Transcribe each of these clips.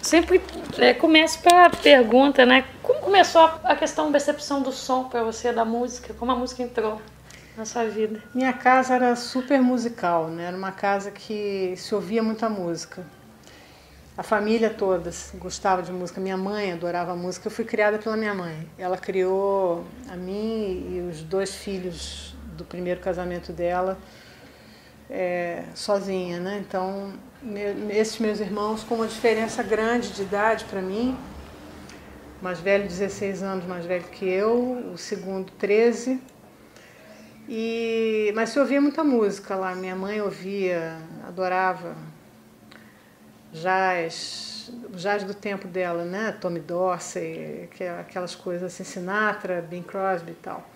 sempre começo pela pergunta, né? Como começou a questão da percepção do som para você, da música? Como a música entrou na sua vida? Minha casa era super musical, né? Era uma casa que se ouvia muita música. A família toda gostava de música. Minha mãe adorava música. Eu fui criada pela minha mãe. Ela criou a mim e os 2 filhos do primeiro casamento dela sozinha, né? Então, esses meus irmãos com uma diferença grande de idade para mim, o mais velho 16 anos mais velho que eu, o segundo 13. Mas se ouvia muita música lá. Minha mãe ouvia, adorava jazz do tempo dela, né? Tommy Dorsey, aquelas coisas assim, Sinatra, Bing Crosby e tal.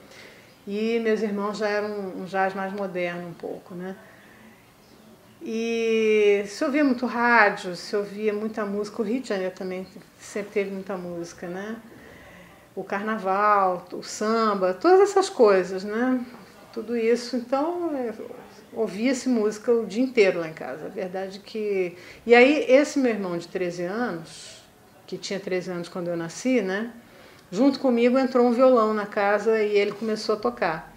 E meus irmãos já eram um jazz mais moderno um pouco, né? E se ouvia muito rádio, se ouvia muita música. O Rio de Janeiro também sempre teve muita música, né? O carnaval, o samba, todas essas coisas, né? Tudo isso, então ouvia-se música o dia inteiro lá em casa. A verdade que... E aí esse meu irmão de 13 anos, que tinha 13 anos quando eu nasci, né? Junto comigo entrou um violão na casa e ele começou a tocar.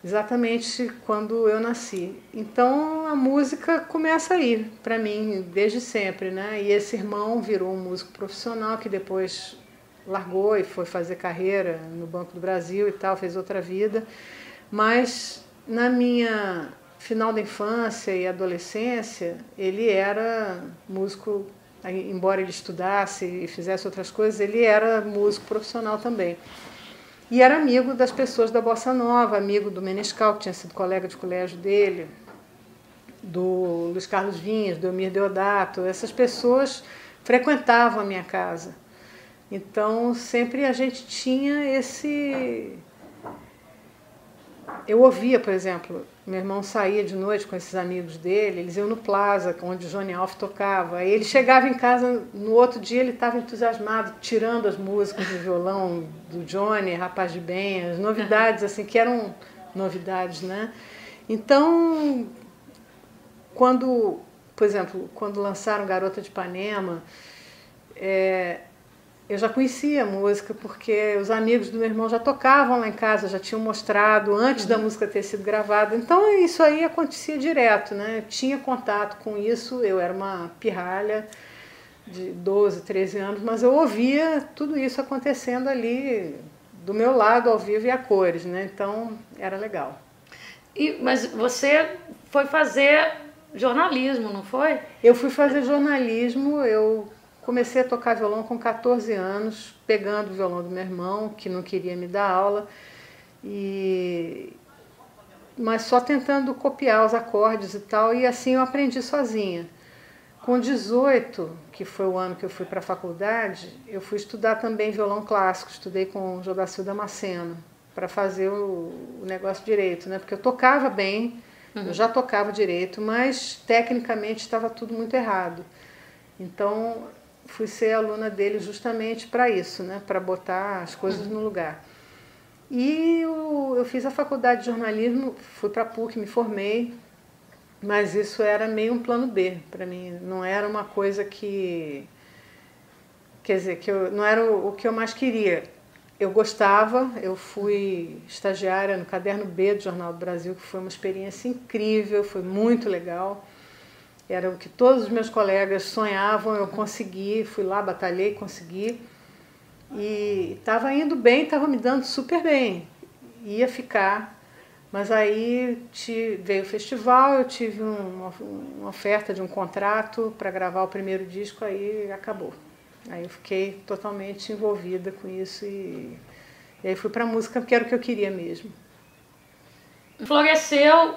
Exatamente quando eu nasci. Então a música começa aí, para mim, desde sempre, né? E esse irmão virou um músico profissional que depois largou e foi fazer carreira no Banco do Brasil e tal, fez outra vida. Mas na minha final da infância e adolescência, ele era músico, embora ele estudasse e fizesse outras coisas, ele era músico profissional também. E era amigo das pessoas da Bossa Nova, amigo do Menescal, que tinha sido colega de colégio dele, do Luiz Carlos Vinhas, do Eumir Deodato. Essas pessoas frequentavam a minha casa. Então, sempre a gente tinha esse... Eu ouvia, por exemplo, meu irmão saía de noite com esses amigos dele, eles iam no Plaza, onde o Johnny Alf tocava. Aí ele chegava em casa, no outro dia ele estava entusiasmado, tirando as músicas do violão do Johnny, Rapaz de Bem, as novidades, assim, que eram novidades, né? Então, por exemplo, quando lançaram Garota de Ipanema, eu já conhecia a música porque os amigos do meu irmão já tocavam lá em casa, já tinham mostrado antes da música ter sido gravada. Então isso aí acontecia direto, né? Eu tinha contato com isso, eu era uma pirralha de 12, 13 anos, mas eu ouvia tudo isso acontecendo ali do meu lado, ao vivo e a cores, né? Então era legal. Mas você foi fazer jornalismo, não foi? Eu fui fazer jornalismo, eu comecei a tocar violão com 14 anos, pegando o violão do meu irmão, que não queria me dar aula, mas só tentando copiar os acordes e tal, e assim eu aprendi sozinha. Com 18, que foi o ano que eu fui para a faculdade, eu fui estudar também violão clássico, estudei com o Jodacil Damasceno, para fazer o negócio direito, né? Porque eu tocava bem, eu já tocava direito, mas tecnicamente estava tudo muito errado. Então, fui ser aluna dele justamente para isso, né? Para botar as coisas no lugar. E eu fiz a faculdade de jornalismo, fui para a PUC, me formei, mas isso era meio um plano B para mim, não era uma coisa que... Quer dizer, não era o que eu mais queria. Eu gostava, eu fui estagiária no Caderno B do Jornal do Brasil, que foi uma experiência incrível, foi muito legal. Era o que todos os meus colegas sonhavam, eu consegui, fui lá, batalhei, consegui. E estava indo bem, estava me dando super bem, ia ficar. Mas aí veio o festival, eu tive uma oferta de um contrato para gravar o primeiro disco, aí acabou. Aí eu fiquei totalmente envolvida com isso e aí fui para a música, porque era o que eu queria mesmo. Floresceu,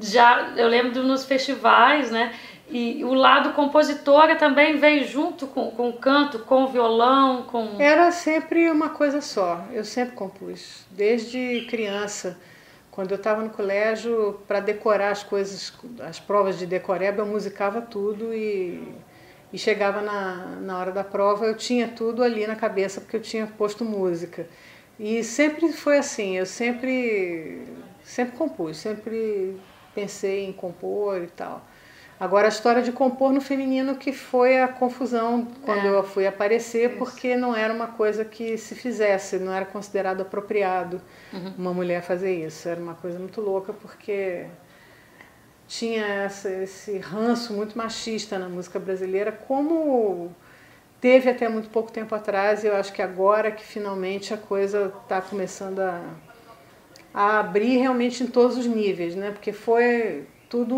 já eu lembro nos festivais, né? E o lado compositora também veio junto com o canto, com o violão, com... Era sempre uma coisa só, eu sempre compus, desde criança. Quando eu estava no colégio, para decorar as coisas, as provas de decoreba, eu musicava tudo e chegava na hora da prova, eu tinha tudo ali na cabeça, porque eu tinha posto música. E sempre foi assim, eu sempre compus, sempre pensei em compor e tal. Agora, a história de compor no feminino que foi a confusão quando eu fui aparecer, porque não era uma coisa que se fizesse, não era considerado apropriado uma mulher fazer isso. Era uma coisa muito louca, porque tinha esse ranço muito machista na música brasileira, como teve até muito pouco tempo atrás, e eu acho que agora que finalmente a coisa está começando a abrir realmente em todos os níveis, né? Porque foi tudo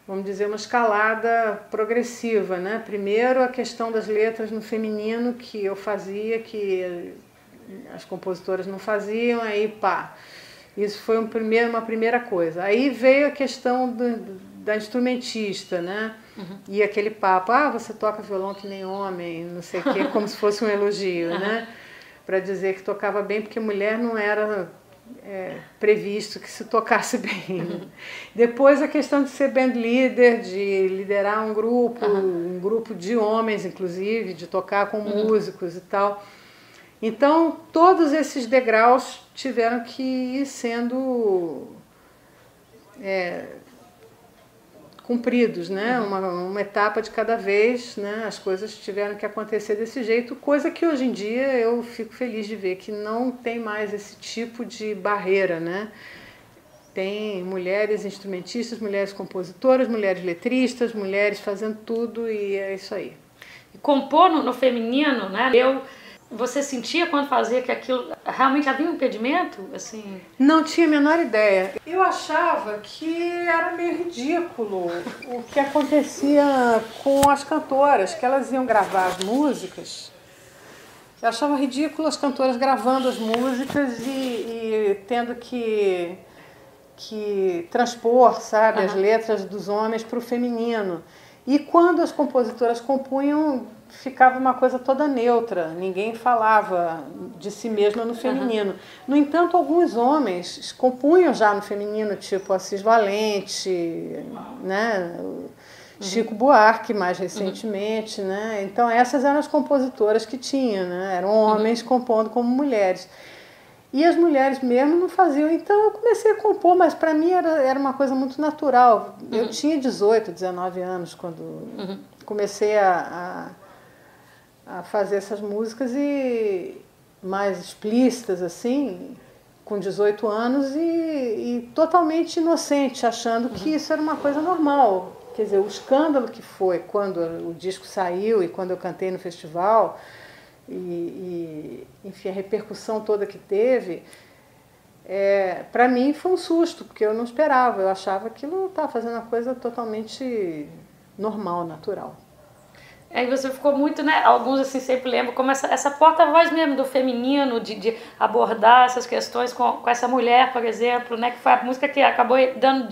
vamos dizer, uma escalada progressiva, né? Primeiro a questão das letras no feminino, que eu fazia, que as compositoras não faziam, aí pá, isso foi uma primeira coisa. Aí veio a questão da instrumentista, né? E aquele papo, você toca violão que nem homem, não sei o quê, como se fosse um elogio, né? Para dizer que tocava bem, porque mulher não era previsto que se tocasse bem. Depois a questão de ser band leader, de liderar um grupo de homens, inclusive, de tocar com músicos e tal. Então, todos esses degraus tiveram que ir sendo cumpridos, né? Uma etapa de cada vez, né? As coisas tiveram que acontecer desse jeito, coisa que hoje em dia eu fico feliz de ver que não tem mais esse tipo de barreira, né? Tem mulheres instrumentistas, mulheres compositoras, mulheres letristas, mulheres fazendo tudo, e é isso aí. E compor no feminino, né? Você sentia quando fazia que aquilo realmente havia um impedimento? Assim? Não tinha a menor ideia. Eu achava que era meio ridículo o que acontecia com as cantoras, que elas iam gravar as músicas. Eu achava ridículo as cantoras gravando as músicas e tendo que transpor, sabe, as letras dos homens para o feminino. E quando as compositoras compunham, ficava uma coisa toda neutra, ninguém falava de si mesma no feminino. No entanto, alguns homens compunham já no feminino, tipo Assis Valente, né? Chico Buarque, mais recentemente, né? Então essas eram as compositoras que tinham, né? Eram homens compondo como mulheres. E as mulheres mesmo não faziam. Então eu comecei a compor, mas para mim era uma coisa muito natural. Eu tinha 18, 19 anos quando comecei a fazer essas músicas e mais explícitas, assim, com 18 anos e totalmente inocente, achando que isso era uma coisa normal. Quer dizer, o escândalo que foi quando o disco saiu e quando eu cantei no festival, enfim, a repercussão toda que teve, para mim foi um susto, porque eu não esperava, eu achava que aquilo estava fazendo uma coisa totalmente normal, natural. Aí você ficou muito, né? Alguns assim sempre lembram como essa porta-voz mesmo do feminino, de abordar essas questões com essa mulher, por exemplo, né? Que foi a música que acabou dando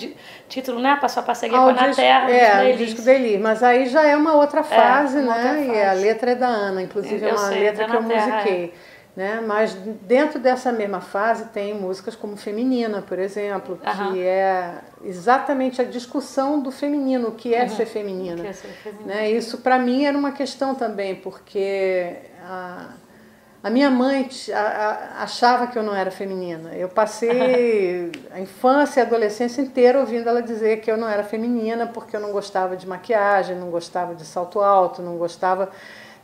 título, né? Para sua parceria com a Ana Terra. O disco da Elis. Mas aí já é uma outra fase, né? Outra fase. E a letra é da Ana, inclusive é uma letra que eu musiquei. Né? Mas dentro dessa mesma fase tem músicas como Feminina, por exemplo, que é exatamente a discussão do feminino, o que é ser feminina. Que é ser feminina. Né? Isso para mim era uma questão também, porque a minha mãe achava que eu não era feminina. Eu passei a infância e a adolescência inteira ouvindo ela dizer que eu não era feminina porque eu não gostava de maquiagem, não gostava de salto alto, não gostava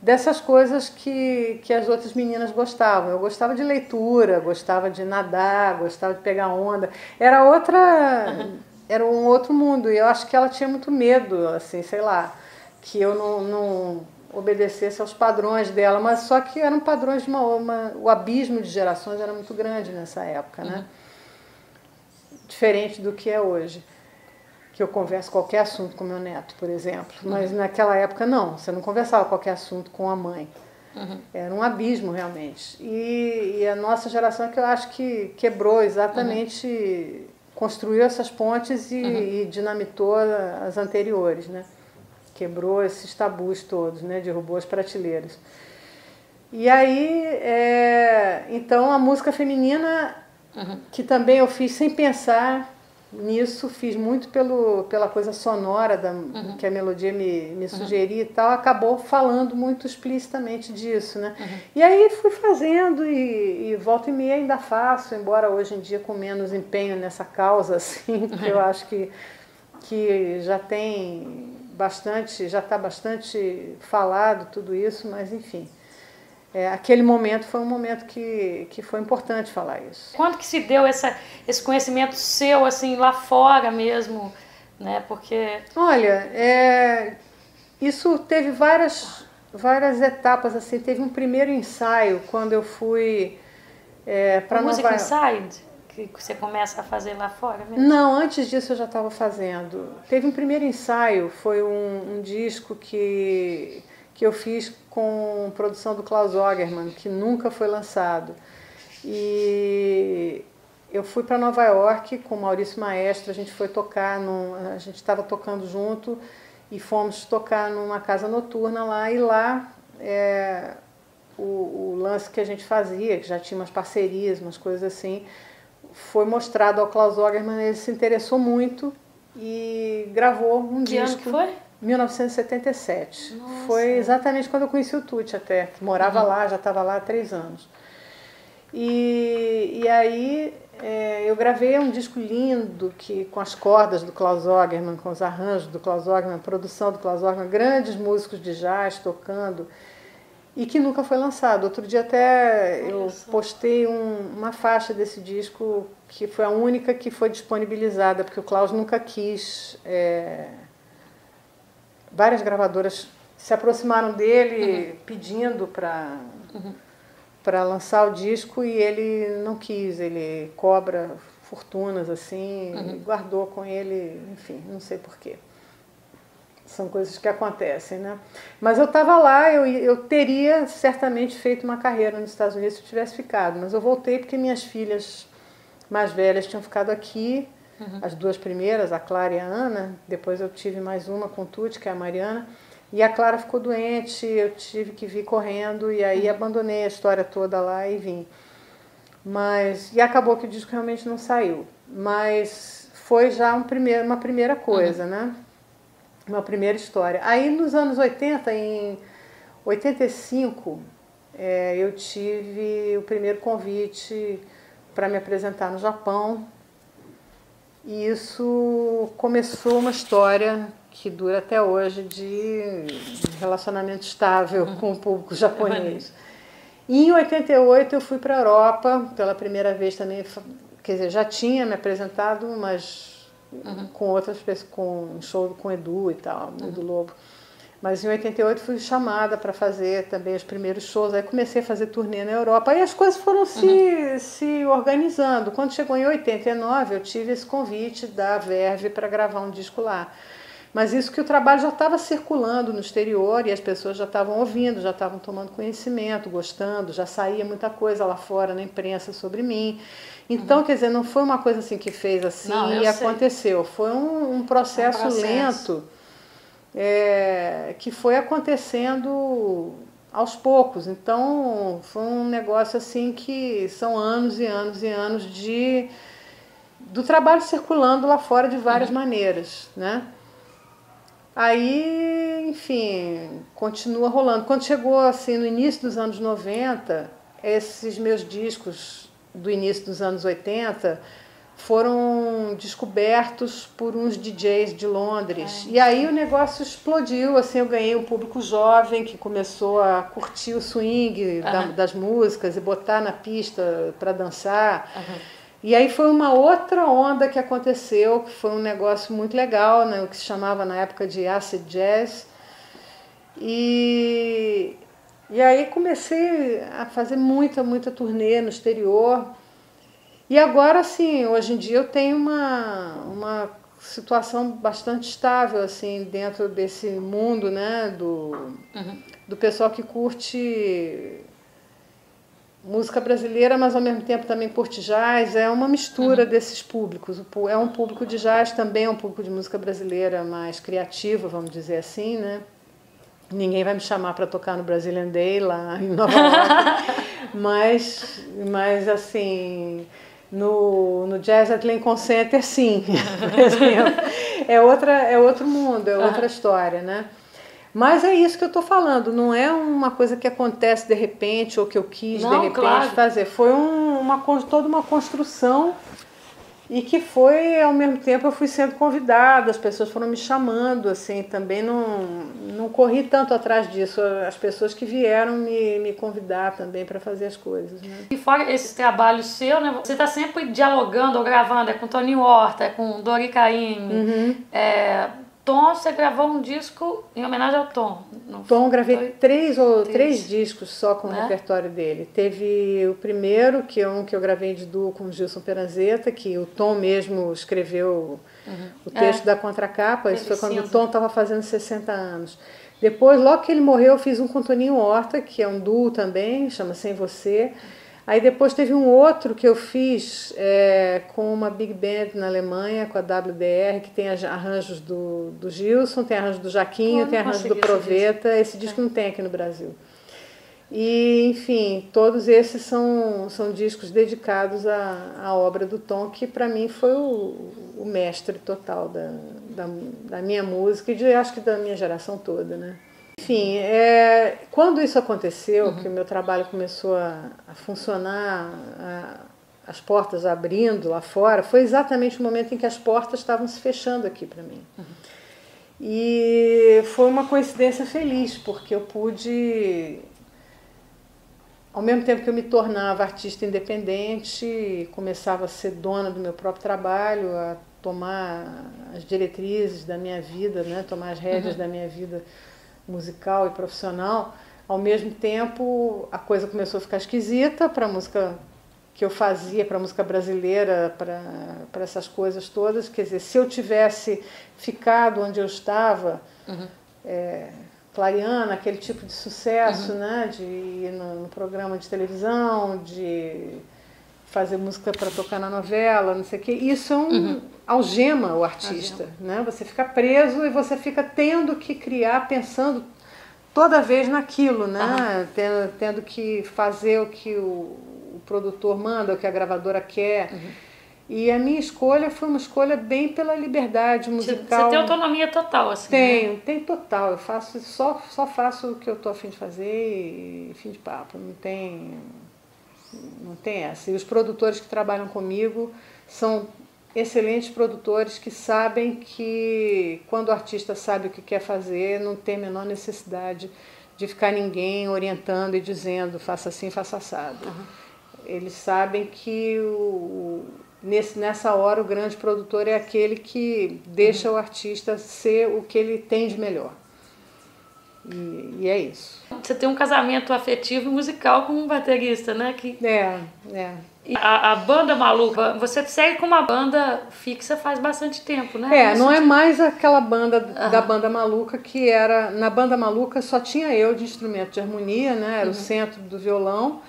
dessas coisas que as outras meninas gostavam. Eu gostava de leitura, gostava de nadar, gostava de pegar onda. Era um outro mundo. E eu acho que ela tinha muito medo, assim, sei lá, que eu não obedecesse aos padrões dela. Mas só que eram padrões de o abismo de gerações era muito grande nessa época, né? Diferente do que é hoje. Que eu converso qualquer assunto com meu neto, por exemplo. Mas naquela época não, você não conversava qualquer assunto com a mãe. Era um abismo realmente. E a nossa geração é que eu acho que quebrou exatamente, construiu essas pontes e dinamitou as anteriores, né? Quebrou esses tabus todos, né? Derrubou as prateleiras. E aí, então a música feminina, que também eu fiz sem pensar nisso, fiz muito pela coisa sonora que a melodia me sugeria e tal, acabou falando muito explicitamente disso, né? E aí fui fazendo e volta e meia ainda faço, embora hoje em dia com menos empenho nessa causa, assim, porque eu acho que que já tem bastante, já está bastante falado tudo isso, mas enfim. Aquele momento foi um momento que foi importante falar isso. Quando que se deu esse conhecimento seu, assim, lá fora mesmo, né? Porque... Olha, isso teve várias etapas, assim. Teve um primeiro ensaio quando eu fui para Nova York. Music Inside, que você começa a fazer lá fora mesmo? Não, antes disso eu já estava fazendo. Teve um primeiro ensaio, foi um disco que eu fiz com produção do Klaus Ogerman, que nunca foi lançado. E eu fui para Nova York com o Maurício Maestro, a gente foi tocar, a gente estava tocando junto e fomos tocar numa casa noturna lá, e lá o lance que a gente fazia, que já tinha umas parcerias, umas coisas assim, foi mostrado ao Klaus Ogerman, ele se interessou muito e gravou um disco. Que ano que foi? 1977. Nossa. Foi exatamente quando eu conheci o Tucci até, que morava lá, já estava lá há 3 anos. E aí eu gravei um disco lindo com as cordas do Klaus Ogerman, com os arranjos do Klaus Ogerman, a produção do Klaus Ogerman, grandes músicos de jazz tocando, e que nunca foi lançado. Outro dia até eu postei uma faixa desse disco, que foi a única que foi disponibilizada, porque o Klaus nunca quis... Várias gravadoras se aproximaram dele pedindo para lançar o disco, e ele não quis, ele cobra fortunas assim, e guardou com ele, enfim, não sei porquê. São coisas que acontecem, né? Mas eu estava lá, eu teria certamente feito uma carreira nos Estados Unidos se eu tivesse ficado, mas eu voltei porque minhas filhas mais velhas tinham ficado aqui. As 2 primeiras, a Clara e a Ana. Depois eu tive mais uma com o Tucci, que é a Mariana. E a Clara ficou doente, eu tive que vir correndo, e aí abandonei a história toda lá e vim. E acabou que o disco realmente não saiu. Mas foi já uma primeira coisa, né? Uma primeira história. Aí nos anos 80, em 85, eu tive o primeiro convite para me apresentar no Japão. E isso começou uma história que dura até hoje de relacionamento estável com o público japonês. E em 88 eu fui para a Europa pela primeira vez também, quer dizer, já tinha me apresentado, mas com outras pessoas, com um show com o Edu e tal, Edu Lobo. Mas em 88 fui chamada para fazer também os primeiros shows, aí comecei a fazer turnê na Europa, aí as coisas foram se organizando. Quando chegou em 89, eu tive esse convite da Verve para gravar um disco lá. Mas isso que o trabalho já estava circulando no exterior e as pessoas já estavam ouvindo, já estavam tomando conhecimento, gostando, já saía muita coisa lá fora na imprensa sobre mim. Então, quer dizer, não foi uma coisa assim que fez assim e aconteceu. Foi um processo lento. Que foi acontecendo aos poucos. Então foi um negócio assim que são anos e anos e anos do trabalho circulando lá fora de várias maneiras, né? Aí, enfim, continua rolando. Quando chegou assim no início dos anos 90, esses meus discos do início dos anos 80 foram descobertos por uns DJs de Londres. E aí o negócio explodiu, assim, eu ganhei um público jovem que começou a curtir o swing das músicas e botar na pista para dançar. E aí foi uma outra onda que aconteceu, que foi um negócio muito legal, né, o que se chamava na época de acid jazz. E aí comecei a fazer muita turnê no exterior. E agora, assim, hoje em dia eu tenho uma situação bastante estável, assim, dentro desse mundo, né, do pessoal que curte música brasileira, mas ao mesmo tempo também curte jazz. É uma mistura desses públicos. É um público de jazz, também é um público de música brasileira mais criativa, vamos dizer assim, né? Ninguém vai me chamar para tocar no Brazilian Day lá em Nova York, mas assim... No Jazz at Lincoln Center, sim, por exemplo. É outro mundo, é outra história, né? Mas é isso que eu estou falando, não é uma coisa que acontece de repente ou que eu quis de repente fazer. Foi toda uma construção E que foi, ao mesmo tempo, eu fui sendo convidada, as pessoas foram me chamando, assim, também não corri tanto atrás disso, as pessoas que vieram me convidar também para fazer as coisas, né? E fora esse trabalho seu, né, você está sempre dialogando ou gravando, com Toninho Horta, com Dori Caymmi, Tom, você gravou um disco em homenagem ao Tom. Tom, gravei três discos só com o repertório dele. Teve o primeiro, que é um que eu gravei de duo com o Gilson Peranzeta, que o Tom mesmo escreveu o texto da contracapa. Isso foi quando o Tom estava fazendo 60 anos. Depois, logo que ele morreu, eu fiz um com o Toninho Horta, que é um duo também, chama Sem Você. Aí depois teve um outro que eu fiz com uma big band na Alemanha, com a WDR, que tem arranjos do Gilson, tem arranjos do Jaquinho, tem arranjos do Proveta. Esse disco não tem aqui no Brasil. E, enfim, todos esses são discos dedicados à obra do Tom, que para mim foi o mestre total da minha música e acho que da minha geração toda, né? Enfim, quando isso aconteceu, que o meu trabalho começou a funcionar, as portas abrindo lá fora, foi exatamente o momento em que as portas estavam se fechando aqui para mim. E foi uma coincidência feliz, porque eu pude, ao mesmo tempo que eu me tornava artista independente, começava a ser dona do meu próprio trabalho, a tomar as diretrizes da minha vida, né, tomar as rédeas da minha vida musical e profissional, ao mesmo tempo a coisa começou a ficar esquisita para a música que eu fazia, para a música brasileira, para essas coisas todas. Quer dizer, se eu tivesse ficado onde eu estava, clareando aquele tipo de sucesso, né, de ir no programa de televisão, de fazer música para tocar na novela, não sei o quê, isso algema o artista, né? Você fica preso e você fica tendo que criar, pensando toda vez naquilo, né? Tendo que fazer o que o produtor manda, o que a gravadora quer. E a minha escolha foi uma escolha bem pela liberdade musical. Você tem autonomia total, assim, Tenho total. Eu faço, só faço o que eu tô a fim de fazer e fim de papo. Não tem essa. E os produtores que trabalham comigo são excelentes produtores que sabem que quando o artista sabe o que quer fazer, não tem a menor necessidade de ficar ninguém orientando e dizendo faça assim, faça assado. Eles sabem que nessa hora o grande produtor é aquele que deixa o artista ser o que ele tem de melhor. E é isso. Você tem um casamento afetivo e musical com um baterista, né? E a banda Maluca, você segue com uma banda fixa faz bastante tempo, né? Não é mais aquela banda da Banda Maluca que era... Na Banda Maluca só tinha eu de instrumento de harmonia, né? Era o centro do violão.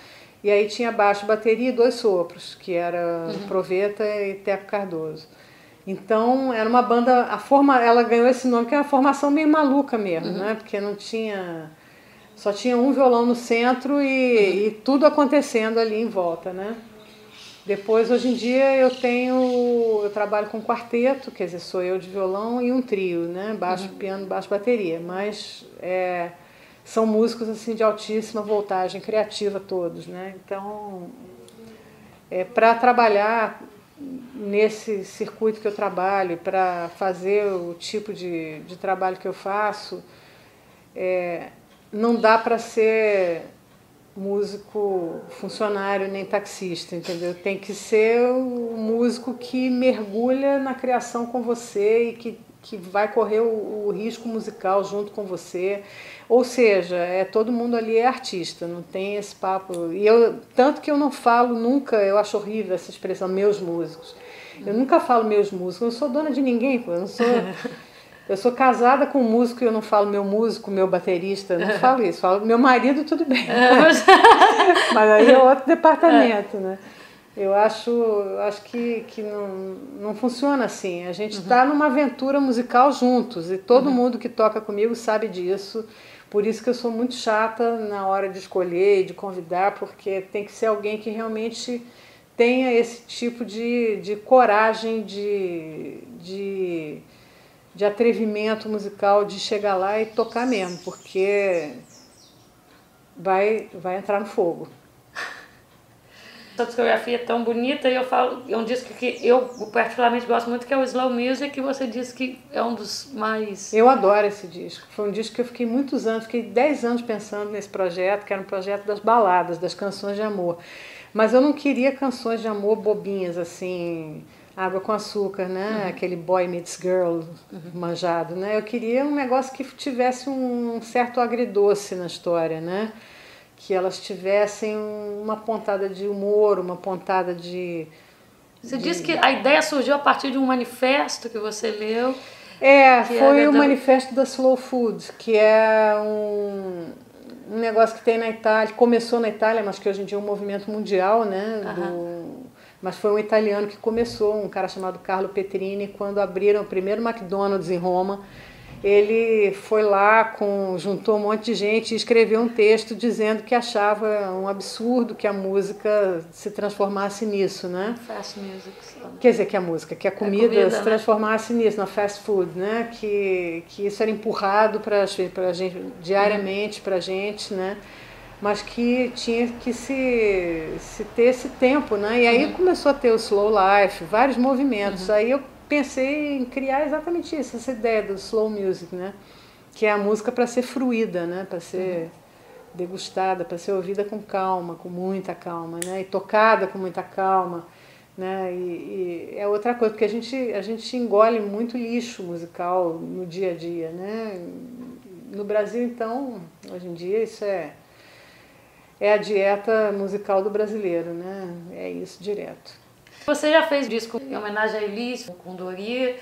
E aí tinha baixo, bateria e 2 sopros, que era Proveta e Teco Cardoso. Então, era uma banda, ela ganhou esse nome, que é uma formação meio maluca mesmo, né? Porque só tinha um violão no centro e tudo acontecendo ali em volta, né? Depois, hoje em dia, eu trabalho com quarteto, quer dizer, sou eu de violão e um trio, né? Baixo, piano, baixo, bateria. Mas são músicos assim de altíssima voltagem criativa todos, né? Então, para trabalhar nesse circuito que eu trabalho, para fazer o tipo de trabalho que eu faço, não dá para ser músico funcionário nem taxista, entendeu? Tem que ser o músico que mergulha na criação com você e que vai correr o risco musical junto com você. Ou seja, todo mundo ali é artista, não tem esse papo. E tanto que eu não falo nunca, eu acho horrível essa expressão, meus músicos. Eu nunca falo meus músicos, eu não sou dona de ninguém, pô. Eu sou casada com um músico e eu não falo meu músico, meu baterista, eu não falo isso. Falo meu marido, tudo bem. Mas aí é outro departamento, né? Eu acho que não funciona assim. A gente está numa aventura musical juntos e todo mundo que toca comigo sabe disso. Por isso que eu sou muito chata na hora de escolher e de convidar, porque tem que ser alguém que realmente tenha esse tipo de coragem, de atrevimento musical, de chegar lá e tocar mesmo, porque vai entrar no fogo. Essa discografia é tão bonita e eu falo, é um disco que eu particularmente gosto muito, que é o Slow Music, que você disse que é um dos mais... Eu adoro esse disco. Foi um disco que eu fiquei muitos anos, fiquei 10 anos pensando nesse projeto, que era um projeto das baladas, das canções de amor. Mas eu não queria canções de amor bobinhas, assim, água com açúcar, né? Aquele boy meets girl manjado, né? Eu queria um negócio que tivesse um certo agridoce na história, né? Que elas tivessem uma pontada de humor, uma pontada de... Você disse que a ideia surgiu a partir de um manifesto que você leu. Foi o manifesto da Slow Food, que é um negócio que tem na Itália, começou na Itália, mas que hoje em dia é um movimento mundial, né? Mas foi um italiano que começou, um cara chamado Carlo Petrini, quando abriram o primeiro McDonald's em Roma. Ele foi lá, juntou um monte de gente e escreveu um texto dizendo que achava um absurdo que a música se transformasse nisso, né? Fast music. Quer dizer, que a comida se transformasse nisso, na fast food, né? Que isso era empurrado pra gente, diariamente pra gente, né? Mas que tinha que se ter esse tempo, né? E aí começou a ter o slow life, vários movimentos. Aí eu pensei em criar exatamente isso, essa ideia do slow music, né? Que é a música para ser fruída, né? Para ser degustada, para ser ouvida com calma, com muita calma, né? E tocada com muita calma, né? E é outra coisa, porque a gente engole muito lixo musical no dia a dia, né? No Brasil, então, hoje em dia, isso é a dieta musical do brasileiro, né? É isso direto. Você já fez disco em homenagem a Elis, com Dori,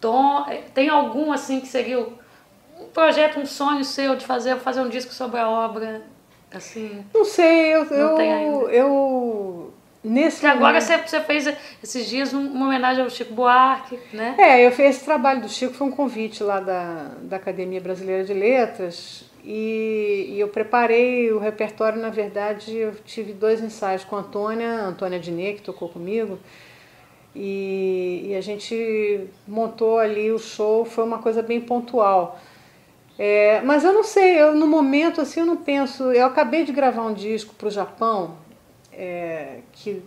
Tom. Tem algum assim que seria um projeto, um sonho seu de fazer um disco sobre a obra? Assim? Não sei, não tem ainda. Nesse agora você fez esses dias uma homenagem ao Chico Buarque, né? Eu fiz esse trabalho do Chico, foi um convite lá da Academia Brasileira de Letras. E eu preparei o repertório, na verdade, eu tive 2 ensaios com a Antônia Diné, que tocou comigo, e a gente montou ali o show, foi uma coisa bem pontual. Mas eu não sei, no momento assim eu não penso, eu acabei de gravar um disco para o Japão, que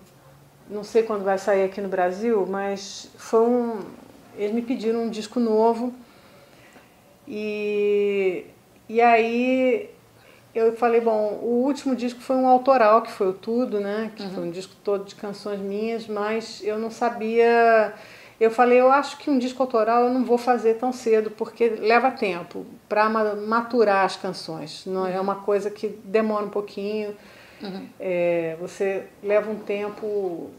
não sei quando vai sair aqui no Brasil, mas eles me pediram um disco novo, e aí eu falei, bom, o último disco foi um autoral, que foi o Tudo, né? Que foi um disco todo de canções minhas, mas eu não sabia... Eu falei, eu acho que um disco autoral eu não vou fazer tão cedo, porque leva tempo para maturar as canções. Não é uma coisa que demora um pouquinho. Você leva um tempo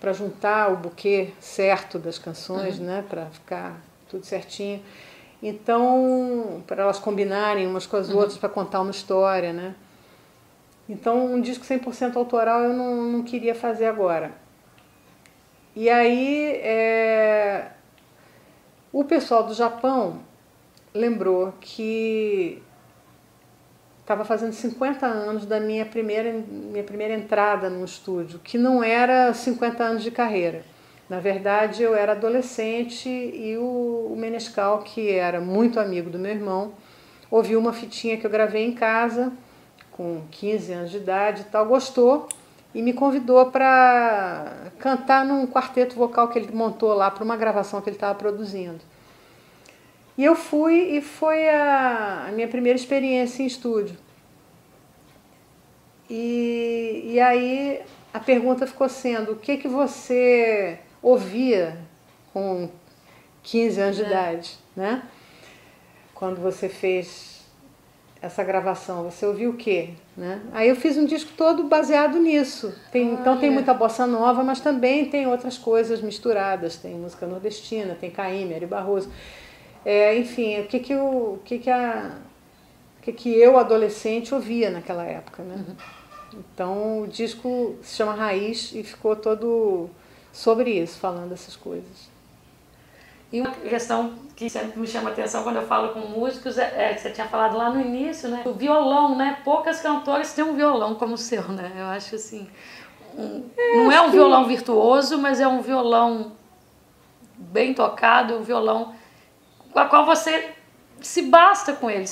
para juntar o buquê certo das canções, né? Para ficar tudo certinho. Então, para elas combinarem umas com as outras, para contar uma história, né? Então, um disco 100% autoral eu não queria fazer agora. E aí, o pessoal do Japão lembrou que estava fazendo 50 anos da minha primeira entrada num estúdio, que não era 50 anos de carreira. Na verdade, eu era adolescente e o Menescal, que era muito amigo do meu irmão, ouviu uma fitinha que eu gravei em casa, com 15 anos de idade e tal, gostou e me convidou para cantar num quarteto vocal que ele montou lá para uma gravação que ele estava produzindo. E eu fui, e foi a minha primeira experiência em estúdio. E aí a pergunta ficou sendo, o que você ouvia com 15 anos de idade, né? Quando você fez essa gravação, você ouviu o quê? Né? Aí eu fiz um disco todo baseado nisso. Então tem muita bossa nova, mas também tem outras coisas misturadas. Tem música nordestina, tem Caymmi, Ari Barroso. Enfim, o que eu, adolescente, ouvia naquela época, né? Então o disco se chama Raiz e ficou todo sobre isso, falando essas coisas. E uma questão que sempre me chama a atenção quando eu falo com músicos que você tinha falado lá no início, né? O violão, né? Poucas cantoras têm um violão como o seu, né? Eu acho assim, não é um violão virtuoso, mas é um violão bem tocado, um violão com a qual você se basta com ele,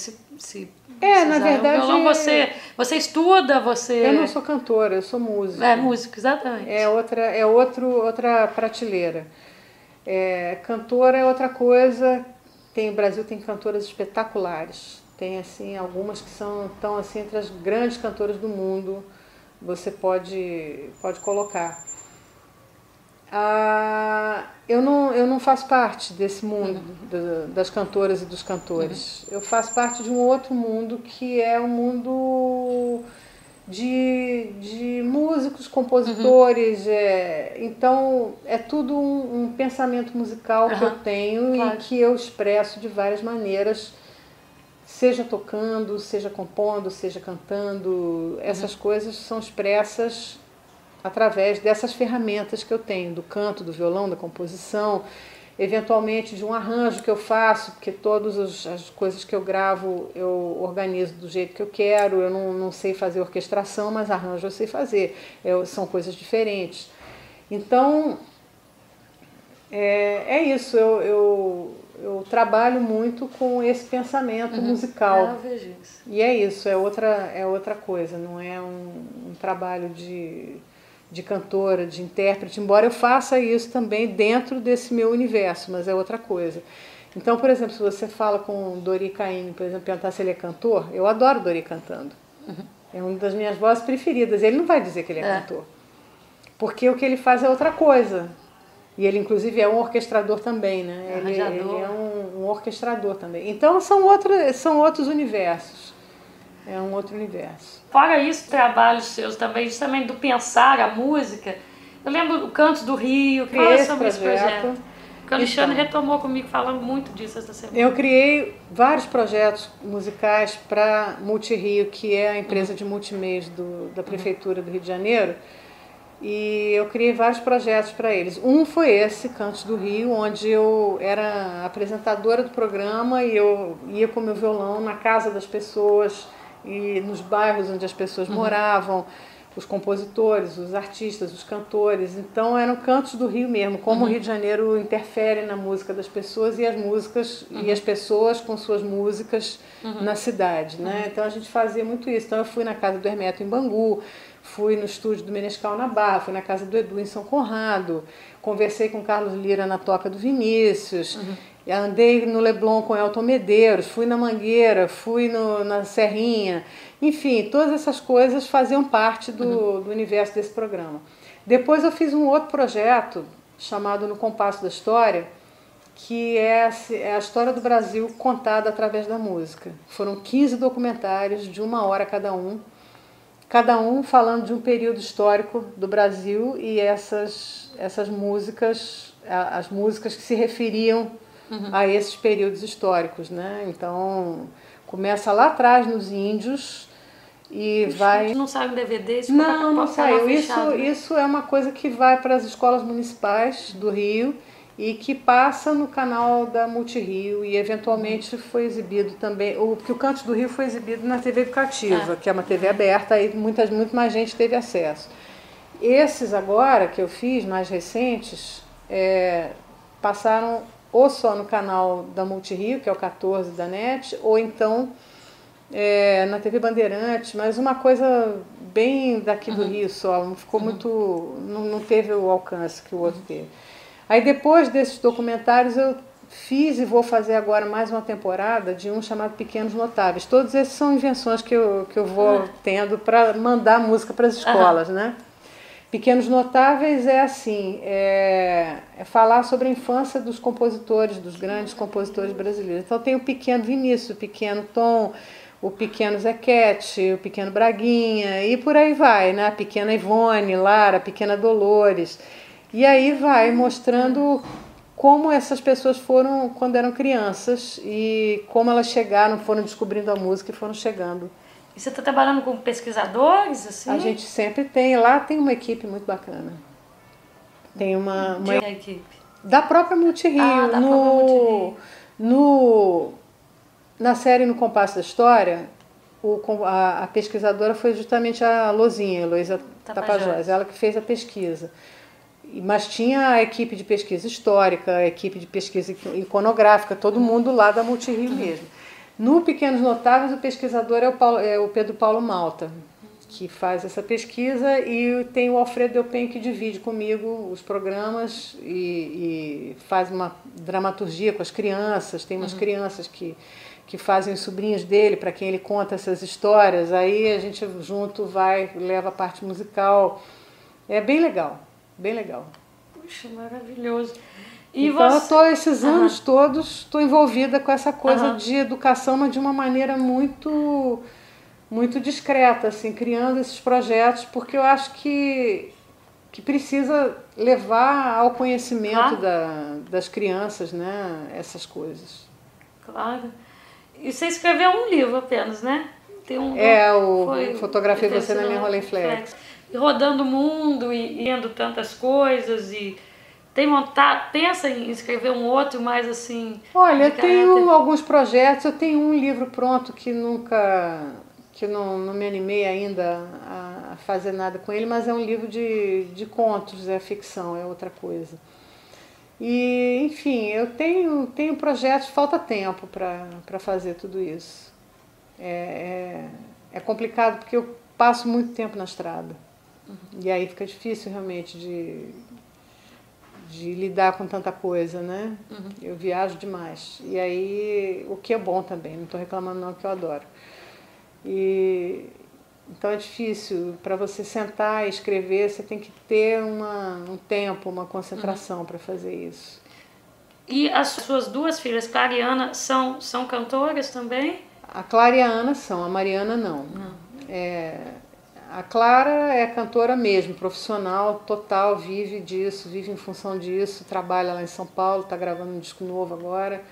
Na verdade... O violão você estuda, você... Eu não sou cantora, eu sou música. É música, exatamente. Outra prateleira. Cantora é outra coisa. O Brasil tem cantoras espetaculares. Tem, assim, algumas que estão assim, entre as grandes cantoras do mundo. Você pode colocar. Eu não faço parte desse mundo das cantoras e dos cantores. Eu faço parte de um outro mundo que é um mundo de músicos, compositores. Então é tudo um pensamento musical que eu tenho e que eu expresso de várias maneiras, seja tocando, seja compondo, seja cantando. Essas coisas são expressas através dessas ferramentas que eu tenho, do canto, do violão, da composição, eventualmente de um arranjo que eu faço, porque todas as coisas que eu gravo eu organizo do jeito que eu quero. Eu não sei fazer orquestração, mas arranjo eu sei fazer. São coisas diferentes. Então, é isso. Eu trabalho muito com esse pensamento musical. Eu vejo isso. E é isso, é outra coisa, não é um trabalho de cantora, de intérprete, embora eu faça isso também dentro desse meu universo, mas é outra coisa. Então, por exemplo, se você fala com Dori Caymmi, por exemplo, perguntar se ele é cantor, eu adoro Dori cantando. É uma das minhas vozes preferidas. Ele não vai dizer que ele é cantor, porque o que ele faz é outra coisa. E ele, inclusive, é um orquestrador também, né? Ele é um orquestrador também. Então, são outros universos. É um outro universo. Fora isso, trabalhos seus também, justamente do pensar a música. Eu lembro do Cantos do Rio, que fala sobre esse projeto. Que o Alexandre retomou comigo falando muito disso essa semana. Eu criei vários projetos musicais para Multirio, que é a empresa de multimeios da Prefeitura do Rio de Janeiro. E eu criei vários projetos para eles. Um foi esse, Cantos do Rio, onde eu era apresentadora do programa e eu ia com meu violão na casa das pessoas e nos bairros onde as pessoas moravam, os compositores, os artistas, os cantores. Então eram cantos do Rio mesmo, como o Rio de Janeiro interfere na música das pessoas e as músicas e as pessoas com suas músicas na cidade, né? Então a gente fazia muito isso. Então eu fui na casa do Hermeto em Bangu, fui no estúdio do Menescal na Barra, fui na casa do Edu em São Conrado, conversei com Carlos Lira na Toca do Vinícius, andei no Leblon com Elton Medeiros, fui na Mangueira, fui na Serrinha. Enfim, todas essas coisas faziam parte do universo desse programa. Depois eu fiz um outro projeto chamado No Compasso da História, que é a história do Brasil contada através da música. Foram 15 documentários de 1 hora cada um falando de um período histórico do Brasil e essas músicas, as músicas que se referiam a esses períodos históricos, né? Então, começa lá atrás nos índios e vai... Não sai um DVD? Não saiu. Isso é uma coisa que vai para as escolas municipais do Rio e que passa no canal da Multirio e eventualmente foi exibido também, porque o Cantos do Rio foi exibido na TV Educativa, que é uma TV aberta, aí muito mais gente teve acesso. Esses agora que eu fiz, mais recentes, passaram ou só no canal da Multirio, que é o 14 da NET, ou então na TV Bandeirantes, mas uma coisa bem daqui do Rio só, não ficou muito, não teve o alcance que o outro teve. Aí depois desses documentários eu fiz e vou fazer agora mais uma temporada de um chamado Pequenos Notáveis. Todos esses são invenções que eu vou tendo para mandar música para as escolas, né? Pequenos Notáveis é assim, é falar sobre a infância dos compositores, dos grandes compositores brasileiros. Então tem o Pequeno Vinícius, o Pequeno Tom, o Pequeno Zequete, o Pequeno Braguinha e por aí vai, né? A Pequena Ivone, Lara, a Pequena Dolores. E aí vai mostrando como essas pessoas foram quando eram crianças e como elas chegaram, foram descobrindo a música e foram chegando. E você está trabalhando com pesquisadores, assim? A gente sempre tem. Lá tem uma equipe muito bacana. Tem uma equipe? Da própria Multirio. Da própria Multirio. Na série No Compasso da História, a pesquisadora foi justamente a Lozinha, Heloísa Tapajós, ela que fez a pesquisa. Mas tinha a equipe de pesquisa histórica, a equipe de pesquisa iconográfica, todo mundo lá da Multirio mesmo. No Pequenos Notáveis, o pesquisador é o Pedro Paulo Malta, que faz essa pesquisa, e tem o Alfredo Delpenho que divide comigo os programas e faz uma dramaturgia com as crianças. Tem umas crianças que fazem os sobrinhos dele, para quem ele conta essas histórias. Aí a gente junto leva a parte musical. É bem legal, bem legal. Puxa, maravilhoso. E então você... eu estou esses anos todos envolvida com essa coisa de educação, mas de uma maneira muito discreta, assim, criando esses projetos, porque eu acho que precisa levar ao conhecimento das crianças, né, essas coisas. Claro. E você escreveu um livro apenas, né? Tem Fotografei Você na Minha Rolleiflex. E rodando o mundo e vendo tantas coisas e tem vontade, pensa em escrever um outro mais assim... Olha, eu tenho alguns projetos, eu tenho um livro pronto que não me animei ainda a fazer nada com ele, mas é um livro de contos, é ficção, é outra coisa. E, enfim, eu tenho projetos, falta tempo para fazer tudo isso. É complicado porque eu passo muito tempo na estrada. E aí fica difícil realmente de lidar com tanta coisa, né? Eu viajo demais. E aí, o que é bom também, não estou reclamando não, que eu adoro. Então é difícil, para você sentar e escrever, você tem que ter um tempo, uma concentração para fazer isso. E as suas duas filhas, Clara e Ana, são cantoras também? A Clara e a Ana são, a Mariana não. A Clara é cantora mesmo, profissional, total, vive disso, vive em função disso, trabalha lá em São Paulo, está gravando um disco novo agora.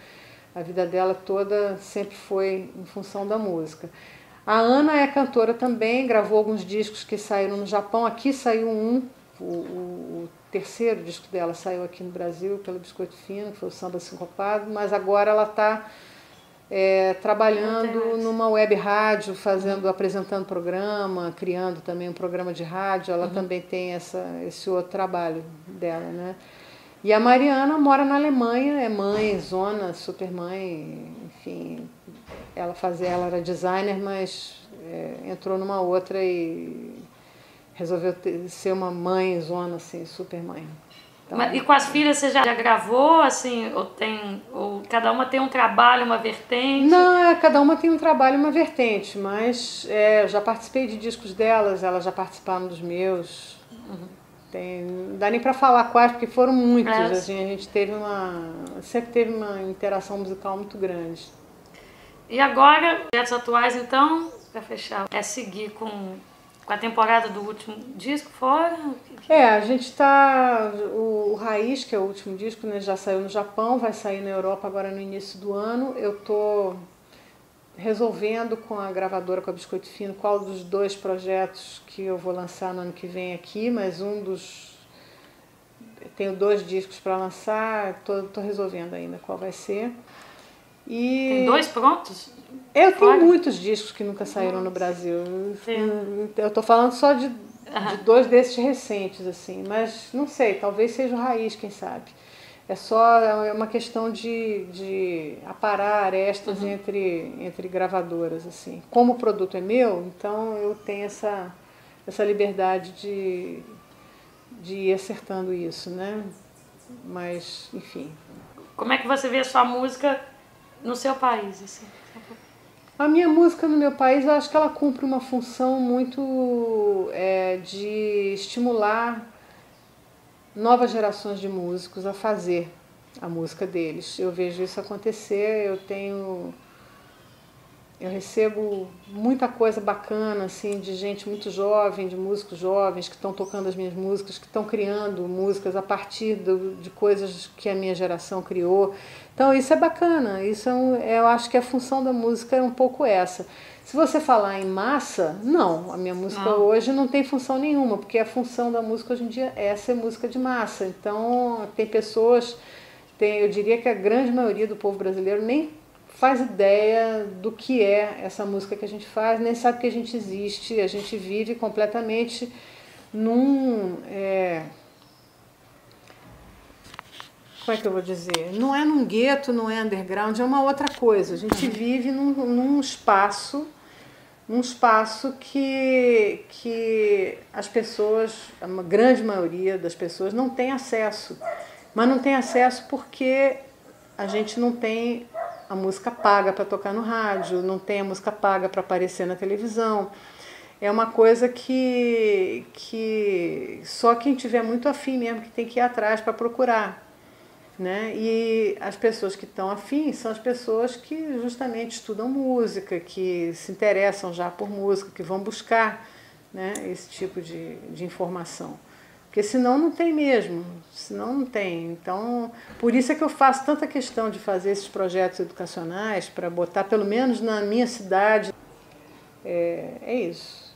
A vida dela toda sempre foi em função da música. A Ana é cantora também, gravou alguns discos que saíram no Japão. Aqui saiu o terceiro disco dela saiu aqui no Brasil pelo Biscoito Fino, que foi o Samba Sincopado, mas agora ela está trabalhando numa web rádio, apresentando programa, criando também um programa de rádio. Ela também tem esse outro trabalho dela, né? E a Mariana mora na Alemanha, é mãe, zona, super mãe, enfim. Ela era designer, mas entrou numa outra e resolveu ser uma mãe, zona, assim, super mãe. Então, e com as filhas você já gravou, assim, ou cada uma tem um trabalho, uma vertente? Não, cada uma tem um trabalho, uma vertente, mas eu já participei de discos delas, elas já participaram dos meus. Não dá nem para falar quais, porque foram muitos. Assim, a gente sempre teve uma interação musical muito grande. E agora, projetos atuais, então, para fechar, é seguir com a temporada do último disco fora? A gente está... O Raiz, que é o último disco, né, já saiu no Japão, vai sair na Europa agora no início do ano. Eu estou resolvendo com a gravadora, com a Biscoito Fino, qual dos dois projetos que eu vou lançar no ano que vem aqui, mas tenho 2 discos para lançar, estou resolvendo ainda qual vai ser. Tem 2 prontos? Eu tenho muitos discos que nunca saíram no Brasil. Eu estou falando só de 2 desses recentes, assim, mas não sei, talvez seja o Raiz, quem sabe. É uma questão de aparar arestas entre gravadoras, assim. Como o produto é meu, então eu tenho essa liberdade de ir acertando isso, né? Mas, enfim. Como é que você vê a sua música no seu país, assim? A minha música no meu país, eu acho que ela cumpre uma função muito de estimular novas gerações de músicos a fazer a música deles. Eu vejo isso acontecer, eu recebo muita coisa bacana, assim, de gente muito jovem, de músicos jovens que estão tocando as minhas músicas, que estão criando músicas a partir de coisas que a minha geração criou. Então isso é bacana, eu acho que a função da música é um pouco essa. Se você falar em massa, não, a minha música hoje não tem função nenhuma, porque a função da música hoje em dia é ser música de massa. Então tem pessoas, eu diria que a grande maioria do povo brasileiro nem faz ideia do que é essa música que a gente faz, nem sabe que a gente existe, a gente vive completamente como é que eu vou dizer? Não é num gueto, não é underground, é uma outra coisa. A gente vive num espaço que as pessoas, a grande maioria das pessoas, não tem acesso. Mas não tem acesso porque a gente não tem a música paga para tocar no rádio, não tem a música paga para aparecer na televisão. É uma coisa que só quem tiver muito afim mesmo que tem que ir atrás para procurar, né? E as pessoas que estão afim são as pessoas que justamente estudam música, que se interessam já por música, que vão buscar, né, esse tipo de informação. Porque senão não tem mesmo, senão não tem. Então, por isso é que eu faço tanta questão de fazer esses projetos educacionais, para botar pelo menos na minha cidade. É isso.